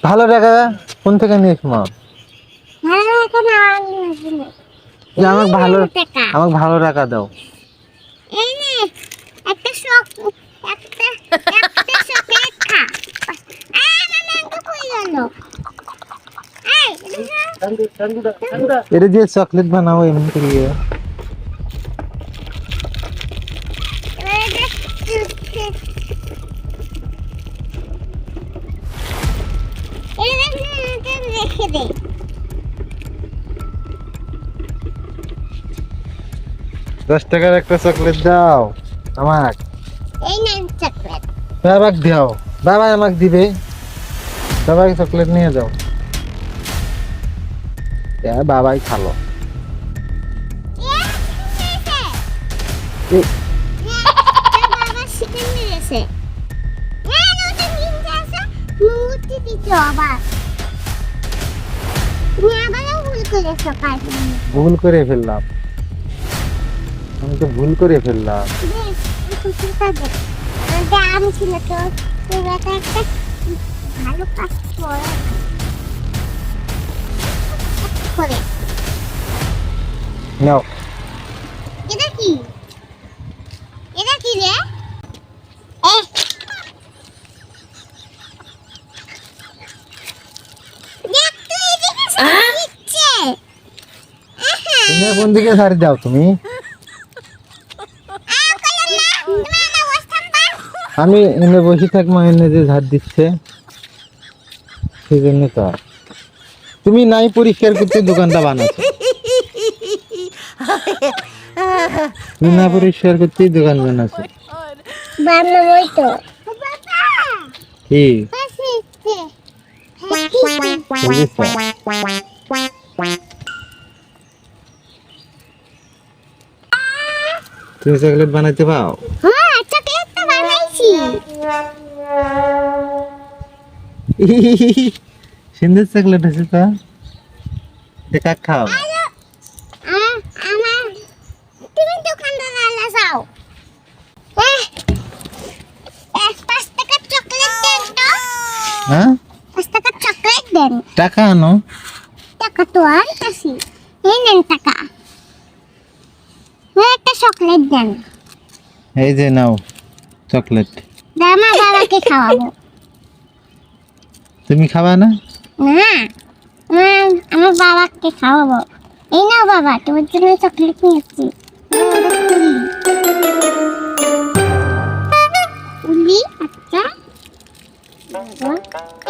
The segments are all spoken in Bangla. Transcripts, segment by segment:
ভালো টাকা কোন থেকে নিস মা? আমাকে ভালো টাকা দাও। এই নে একটা চকলেট খা। ম্যাঙ্গো কই গেল? এটা দিয়ে চকলেট বানাবো এমনি করে। রেখে দে। 10 টাকার একটা চকলেট দাও আমাকে। এই নেন চকলেট। বাবাকে দাও, বাবা আমাকে দিবে। বাবাকে চকলেট নিয়ে যাও। বাবাই খালো। বাবা চিকেন মেরেছে। মুহূর্তে দিতে আবার ভুল করে ফেললাম, আমি তো ভুল করে ফেললাম। আমি ছিল তো একটা ভালো কাজ করে নাও। এটা কি রে? তুমি কোন দিকে ছাড়ি দাও তুমি? আমি এনে বসে থাকবো, এনে যে ঝাড় দিচ্ছে সেই জন্য তো। তুমি নাই পরিষ্কার করতে দোকানটা বানাচ্ছো, তুমি না পরিষ্কার করতে দোকান বানাচ্ছো। বানাবই তো কি তুমি চকলেট বানাইতে পাও? হ্যাঁ, চকলেট তো বানাইছি। সুন্দর চকলেট আছে তো, এটা খাও। তুমি দোকানদার আলা যাও। 5 টাকার চকলেট দেন তো। হ্যাঁ, 5 টাকার চকলেট দেন। টাকা আনো। টাকা তো আনতাছি। এই নেন টাকা। একটা চকলেট দেন। এই যে নাও চকলেট। আমার বাবাকে খাওয়াবো। তুমি খাবা না? না, আমার বাবাকে খাওয়াবো। এই নাও বাবা, তোমার জন্য চকলেট নিয়েছি। উলি আচ্ছা,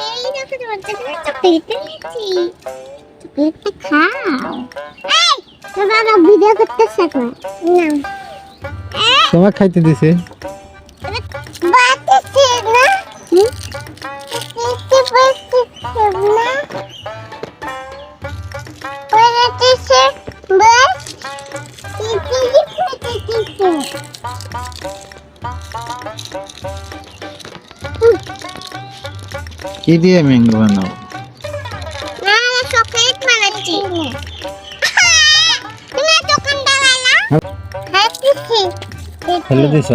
এই দেখো তোমার জন্য চকলেট নিয়েছি। চকলেটটা খাও। এই বাবা ভিডিও করতেছে এখন। না তোমার খাইতে দিছে। বাতাসে না কি দিয়ে ম্যাঙ্গো বানাও? চকলেট বানাচ্ছি। তুমি দোকানদার আলা ফেলে দিছ?